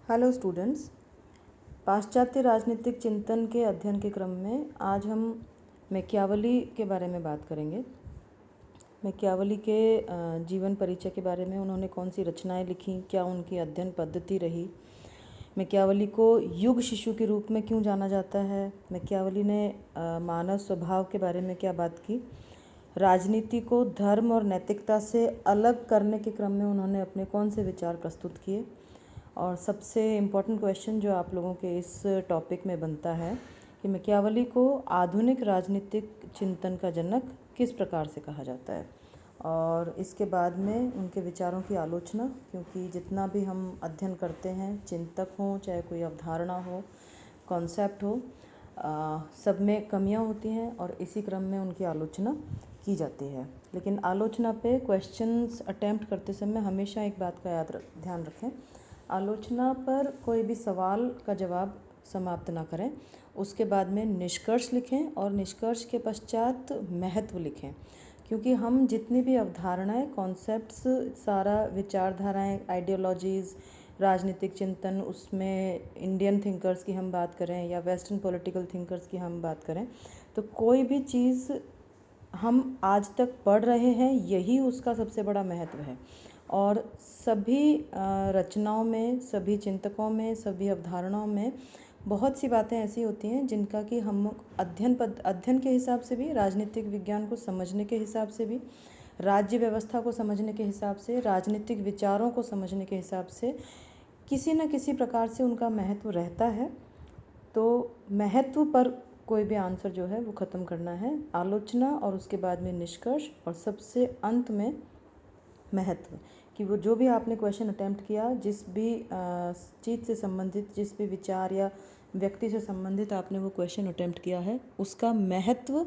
Hello students. पाश्चात्य राजनीतिक चिंतन के अध्ययन के क्रम में आज हम मैकियावली के बारे में बात करेंगे। मैकियावली के जीवन परिचय के बारे में, उन्होंने कौन सी रचनाएं लिखी, क्या उनकी अध्ययन पद्धति रही, मैकियावली को युग शिशु के रूप में क्यों जाना जाता है, मैकियावली ने मानव स्वभाव के बारे में क्या बात की, राजनीति को धर्म और नैतिकता से अलग करने के क्रम में उन्होंने अपने कौन से विचार प्रस्तुत किए, और सबसे इम्पॉर्टेंट क्वेश्चन जो आप लोगों के इस टॉपिक में बनता है कि मैकियावली को आधुनिक राजनीतिक चिंतन का जनक किस प्रकार से कहा जाता है। और इसके बाद में उनके विचारों की आलोचना, क्योंकि जितना भी हम अध्ययन करते हैं, चिंतक हों चाहे कोई अवधारणा हो, कॉन्सेप्ट हो, सब में कमियां होती हैं और इसी क्रम में उनकी आलोचना की जाती है। लेकिन आलोचना पे क्वेश्चंस अटेम्प्ट करते समय हमेशा एक बात का ध्यान रखें, आलोचना पर कोई भी सवाल का जवाब समाप्त ना करें, उसके बाद में निष्कर्ष लिखें और निष्कर्ष के पश्चात महत्व लिखें। क्योंकि हम जितनी भी अवधारणाएं, कॉन्सेप्ट्स, सारा विचारधाराएं, आइडियोलॉजीज़, राजनीतिक चिंतन, उसमें इंडियन थिंकर्स की हम बात करें या वेस्टर्न पॉलिटिकल थिंकर्स की हम बात करें, तो कोई भी चीज़ हम आज तक पढ़ रहे हैं, यही उसका सबसे बड़ा महत्व है। और सभी रचनाओं में, सभी चिंतकों में, सभी अवधारणाओं में बहुत सी बातें ऐसी होती हैं जिनका कि हम अध्ययन के हिसाब से भी, राजनीतिक विज्ञान को समझने के हिसाब से भी, राज्य व्यवस्था को समझने के हिसाब से, राजनीतिक विचारों को समझने के हिसाब से किसी न किसी प्रकार से उनका महत्व रहता है। तो महत्व पर कोई भी आंसर जो है वो ख़त्म करना है, आलोचना और उसके बाद में निष्कर्ष और सबसे अंत में महत्व, कि वो जो भी आपने क्वेश्चन अटेम्प्ट किया, जिस भी चीज़ से संबंधित, जिस भी विचार या व्यक्ति से संबंधित आपने वो क्वेश्चन अटेम्प्ट किया है, उसका महत्व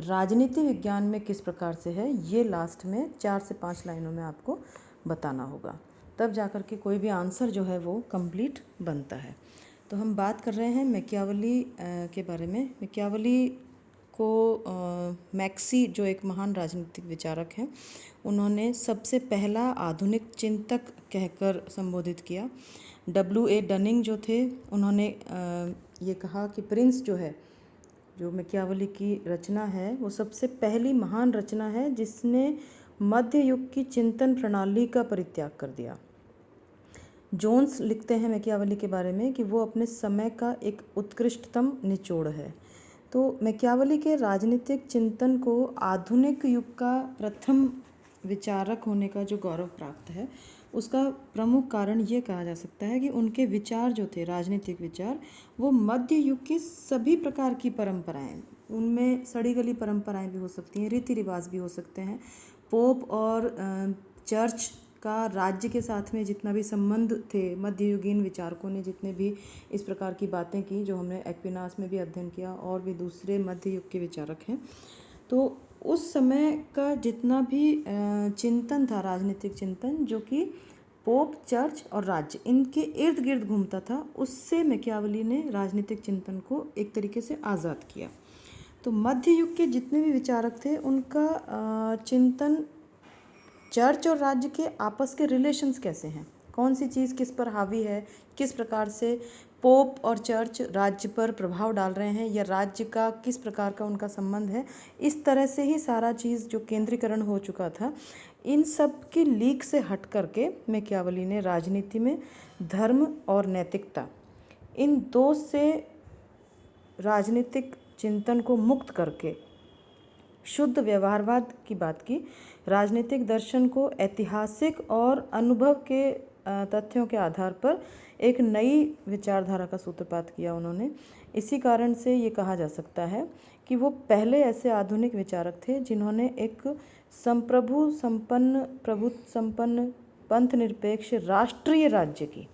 राजनीति विज्ञान में किस प्रकार से है, ये लास्ट में 4 से 5 लाइनों में आपको बताना होगा। तब जाकर के कोई भी आंसर जो है वो कंप्लीट बनता है। तो हम बात कर रहे हैं मैकियावली के बारे में। मैकियावली को मैक्सी, जो एक महान राजनीतिक विचारक हैं, उन्होंने सबसे पहला आधुनिक चिंतक कहकर संबोधित किया। W.A. डनिंग जो थे, उन्होंने ये कहा कि प्रिंस जो है, जो मैकियावली की रचना है, वो सबसे पहली महान रचना है जिसने मध्य युग की चिंतन प्रणाली का परित्याग कर दिया। जोन्स लिखते हैं मैकियावली के बारे में कि वो अपने समय का एक उत्कृष्टतम निचोड़ है। तो मैकियावली के राजनीतिक चिंतन को आधुनिक युग का प्रथम विचारक होने का जो गौरव प्राप्त है, उसका प्रमुख कारण ये कहा जा सकता है कि उनके विचार जो थे, राजनीतिक विचार, वो मध्य युग की सभी प्रकार की परंपराएं, उनमें सड़ी गली परंपराएं भी हो सकती हैं, रीति रिवाज भी हो सकते हैं, पोप और चर्च का राज्य के साथ में जितना भी संबंध थे, मध्ययुगीन विचारकों ने जितने भी इस प्रकार की बातें की, जो हमने एक्विनास में भी अध्ययन किया, और भी दूसरे मध्य युग के विचारक हैं, तो उस समय का जितना भी चिंतन था, राजनीतिक चिंतन, जो कि पोप, चर्च और राज्य, इनके इर्द गिर्द घूमता था, उससे मैकियावली ने राजनीतिक चिंतन को एक तरीके से आज़ाद किया। तो मध्य युग के जितने भी विचारक थे, उनका चिंतन चर्च और राज्य के आपस के रिलेशंस कैसे हैं, कौन सी चीज़ किस पर हावी है, किस प्रकार से पोप और चर्च राज्य पर प्रभाव डाल रहे हैं, या राज्य का किस प्रकार का उनका संबंध है, इस तरह से ही सारा चीज़ जो केंद्रीकरण हो चुका था, इन सब की लीक से हट करके मैकियावली ने राजनीति में धर्म और नैतिकता, इन दो से राजनीतिक चिंतन को मुक्त करके शुद्ध व्यवहारवाद की बात की। राजनीतिक दर्शन को ऐतिहासिक और अनुभव के तथ्यों के आधार पर एक नई विचारधारा का सूत्रपात किया उन्होंने। इसी कारण से ये कहा जा सकता है कि वो पहले ऐसे आधुनिक विचारक थे जिन्होंने एक संप्रभु संपन्न, प्रभुत्व संपन्न, पंथ निरपेक्ष राष्ट्रीय राज्य की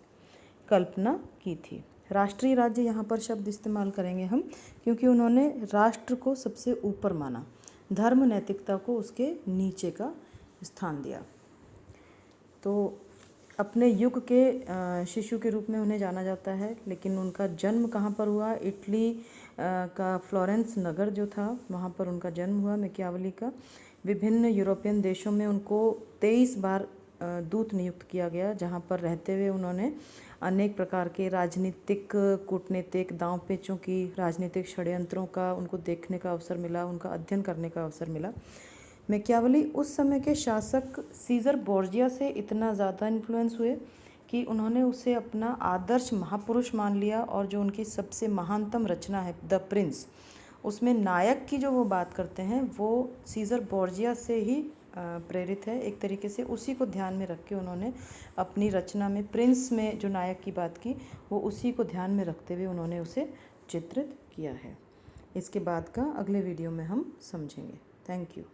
कल्पना की थी। राष्ट्रीय राज्य यहाँ पर शब्द इस्तेमाल करेंगे हम, क्योंकि उन्होंने राष्ट्र को सबसे ऊपर माना, धर्म नैतिकता को उसके नीचे का स्थान दिया। तो अपने युग के शिशु के रूप में उन्हें जाना जाता है, लेकिन उनका जन्म कहाँ पर हुआ? इटली का फ्लोरेंस नगर जो था, वहाँ पर उनका जन्म हुआ मैकियावली का। विभिन्न यूरोपियन देशों में उनको 23 बार दूत नियुक्त किया गया, जहाँ पर रहते हुए उन्होंने अनेक प्रकार के राजनीतिक, कूटनीतिक दांव पेचों की, राजनीतिक षड्यंत्रों का उनको देखने का अवसर मिला, उनका अध्ययन करने का अवसर मिला। मैकियावेली उस समय के शासक सीज़र बोर्जिया से इतना ज़्यादा इन्फ्लुएंस हुए कि उन्होंने उसे अपना आदर्श महापुरुष मान लिया, और जो उनकी सबसे महानतम रचना है द प्रिंस, उसमें नायक की जो वो बात करते हैं वो सीज़र बोर्जिया से ही प्रेरित है। एक तरीके से उसी को ध्यान में रख के उन्होंने अपनी रचना में प्रिंस में जो नायक की बात की, वो उसी को ध्यान में रखते हुए उन्होंने उसे चित्रित किया है। इसके बाद का अगले वीडियो में हम समझेंगे। Thank you.